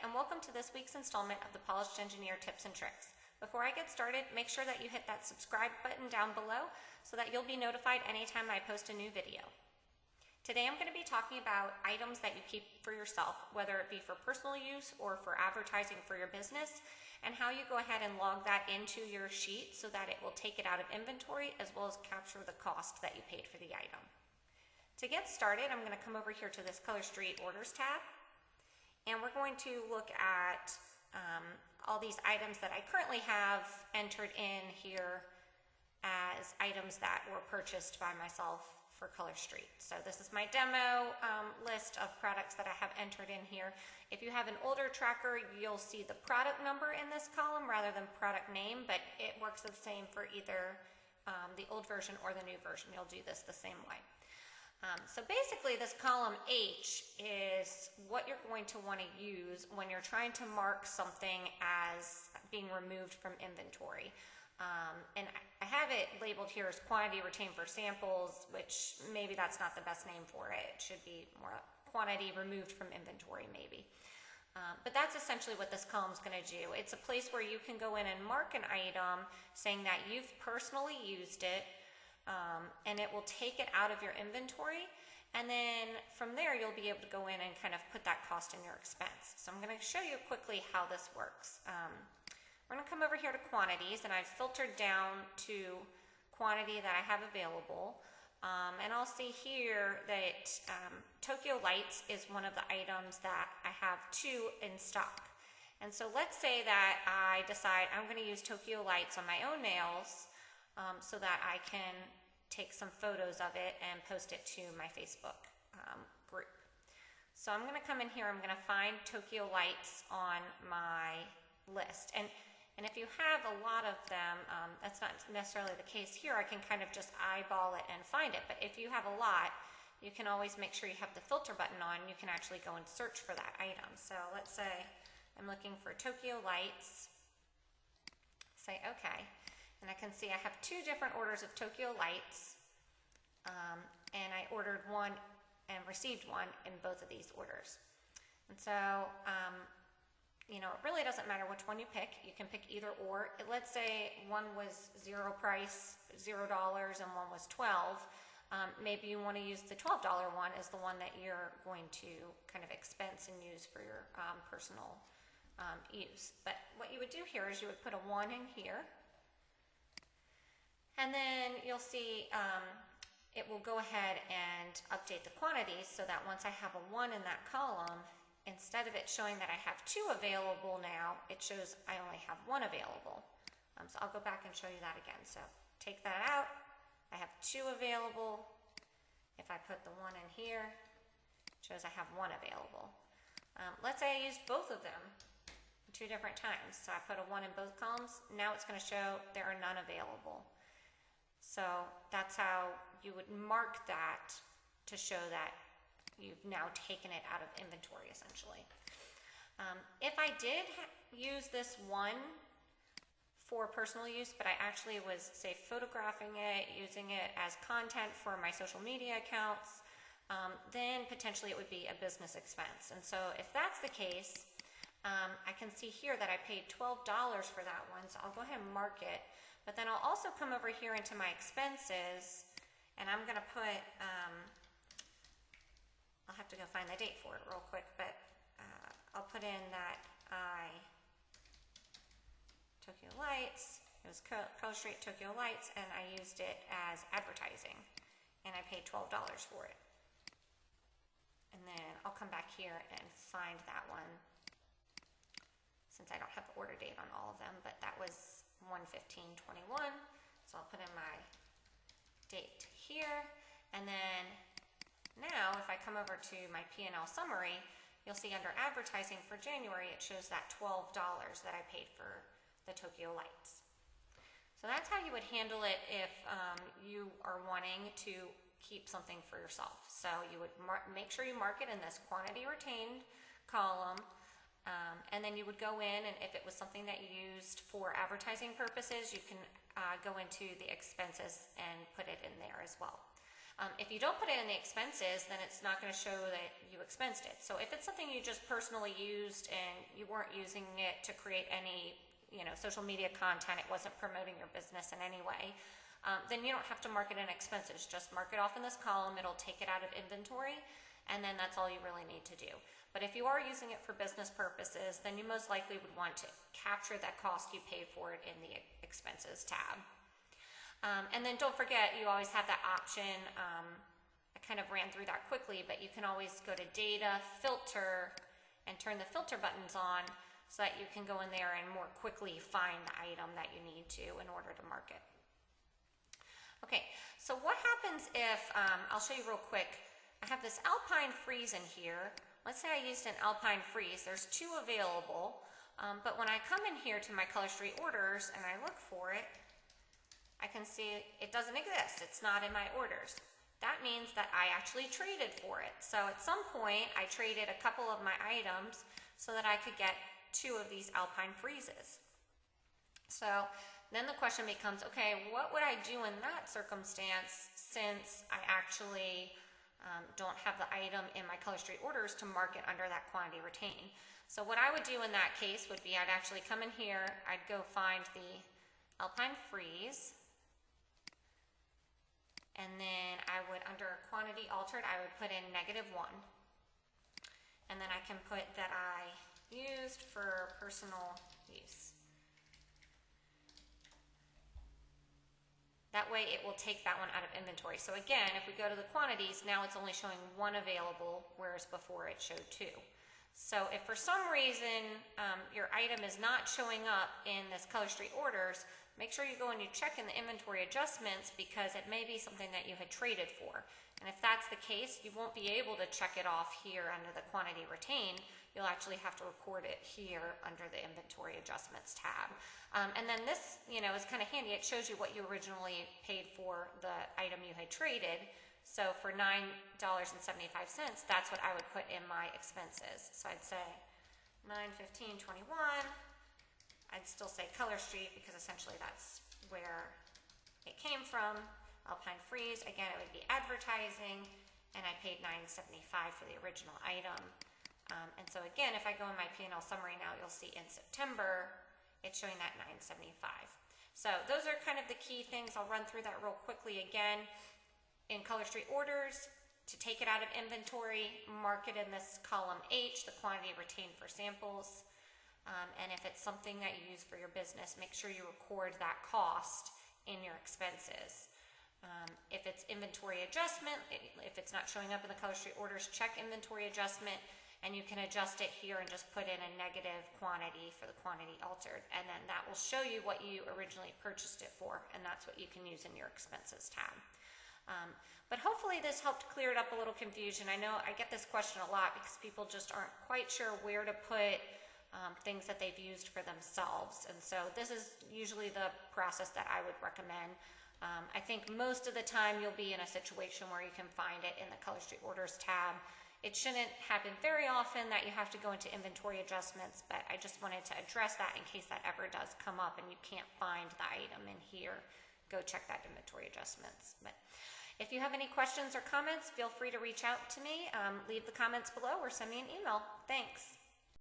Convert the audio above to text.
and welcome to this week's installment of the Polished Engineer Tips and Tricks. Before I get started, make sure that you hit that subscribe button down below so that you'll be notified anytime I post a new video. Today I'm going to be talking about items that you keep for yourself, whether it be for personal use or for advertising for your business, and how you go ahead and log that into your sheet so that it will take it out of inventory as well as capture the cost that you paid for the item. To get started, I'm going to come over here to this Color Street Orders tab. And we're going to look at all these items that I currently have entered in here as items that were purchased by myself for Color Street. So this is my demo list of products that I have entered in here. If you have an older tracker, you'll see the product number in this column rather than product name, but it works the same for either the old version or the new version. You'll do this the same way. So basically this column H is what you're going to want to use when you're trying to mark something as being removed from inventory. And I have it labeled here as quantity retained for samples, which maybe that's not the best name for it. It should be more quantity removed from inventory maybe. But that's essentially what this column is going to do. It's a place where you can go in and mark an item saying that you've personally used it, and it will take it out of your inventory, and then from there you'll be able to go in and kind of put that cost in your expense. So I'm going to show you quickly how this works. We're going to come over here to quantities, and I've filtered down to quantity that I have available, and I'll see here that Tokyo Lights is one of the items that I have two in stock. And so let's say that I decide I'm going to use Tokyo Lights on my own nails so that I can take some photos of it and post it to my Facebook group. So I'm going to come in here, I'm going to find Tokyo Lights on my list. And if you have a lot of them, that's not necessarily the case here. I can kind of just eyeball it and find it. But if you have a lot, you can always make sure you have the filter button on. You can actually go and search for that item. So let's say I'm looking for Tokyo Lights. Say OK. And I can see I have two different orders of Tokyo Lights, and I ordered one and received one in both of these orders. And so, you know, it really doesn't matter which one you pick. You can pick either or. Let's say one was zero price, $0, and one was $12. Maybe you want to use the $12 one as the one that you're going to kind of expense and use for your personal use. But what you would do here is you would put a 1 in here. And then you'll see it will go ahead and update the quantities so that once I have a 1 in that column, instead of it showing that I have 2 available now, it shows I only have 1 available. So I'll go back and show you that again. So take that out. I have 2 available. If I put the 1 in here, it shows I have 1 available. Let's say I used both of them 2 different times. So I put a 1 in both columns. Now it's going to show there are none available. So that's how you would mark that to show that you've now taken it out of inventory, essentially. If I did use this 1 for personal use, but I actually was, say, photographing it, using it as content for my social media accounts, then potentially it would be a business expense. And so if that's the case, I can see here that I paid $12 for that one, so I'll go ahead and mark it. But then I'll also come over here into my expenses, and I'm going to put, I'll have to go find the date for it real quick, but I'll put in that Tokyo Lights, it was Color Street Tokyo Lights, and I used it as advertising, and I paid $12 for it. And then I'll come back here and find that one, since I don't have the order date on all of them, but that was 1/15/21, so I'll put in my date here, and then now if I come over to my P&L summary, you'll see under advertising for January it shows that $12 that I paid for the Tokyo Lights. So that's how you would handle it if you are wanting to keep something for yourself. So you would make sure you mark it in this quantity retained column. And then you would go in, and if it was something that you used for advertising purposes, you can go into the expenses and put it in there as well. If you don't put it in the expenses, then it's not going to show that you expensed it. So if it's something you just personally used and you weren't using it to create any, social media content, it wasn't promoting your business in any way, then you don't have to mark it in expenses. Just mark it off in this column. It'll take it out of inventory, and then that's all you really need to do. But if you are using it for business purposes, then you most likely would want to capture that cost you paid for it in the expenses tab. And then don't forget, you always have that option. I kind of ran through that quickly, but you can always go to Data, Filter, and turn the filter buttons on so that you can go in there and more quickly find the item that you need to in order to mark it. Okay, so what happens if, I'll show you real quick, I have this Alpine Freeze in here. Let's say I used an Alpine Freeze. There's 2 available, but when I come in here to my Color Street orders and I look for it, I can see it doesn't exist. It's not in my orders. That means that I actually traded for it. So at some point, I traded a couple of my items so that I could get 2 of these Alpine Freezes. So then the question becomes, okay, what would I do in that circumstance since I actually don't have the item in my Color Street orders to mark it under that quantity retain? So what I would do in that case would be I'd actually come in here, I'd go find the Alpine Freeze, and then I would, under quantity altered, I would put in -1. And then I can put that I used for personal use. That way it will take that one out of inventory. So again, if we go to the quantities, now it's only showing 1 available, whereas before it showed 2. So if for some reason your item is not showing up in this Color Street orders, make sure you go and you check in the inventory adjustments, because it may be something that you had traded for. And if that's the case, you won't be able to check it off here under the quantity retained. You'll actually have to record it here under the inventory adjustments tab. And then this, is kind of handy. It shows you what you originally paid for the item you had traded. So for $9.75, that's what I would put in my expenses. So I'd say $9.15.21. I'd still say Color Street, because essentially that's where it came from. Alpine Freeze, again, it would be advertising, and I paid $9.75 for the original item. And so again, if I go in my P&L summary now, you'll see in September, it's showing that $9.75. So those are kind of the key things. I'll run through that real quickly again. In Color Street orders, to take it out of inventory, mark it in this column H, the quantity retained for samples. And if it's something that you use for your business, make sure you record that cost in your expenses. If it's inventory adjustment, if it's not showing up in the Color Street orders, check inventory adjustment, and you can adjust it here and just put in a negative quantity for the quantity altered, and then that will show you what you originally purchased it for, and that's what you can use in your expenses tab. But hopefully this helped clear it up a little confusion. I know I get this question a lot because people just aren't quite sure where to put things that they've used for themselves, and so this is usually the process that I would recommend. I think most of the time you'll be in a situation where you can find it in the Color Street orders tab. It shouldn't happen very often that you have to go into inventory adjustments, but I just wanted to address that in case that ever does come up and you can't find the item in here. Go check that inventory adjustments. But if you have any questions or comments, feel free to reach out to me. Leave the comments below or send me an email. Thanks.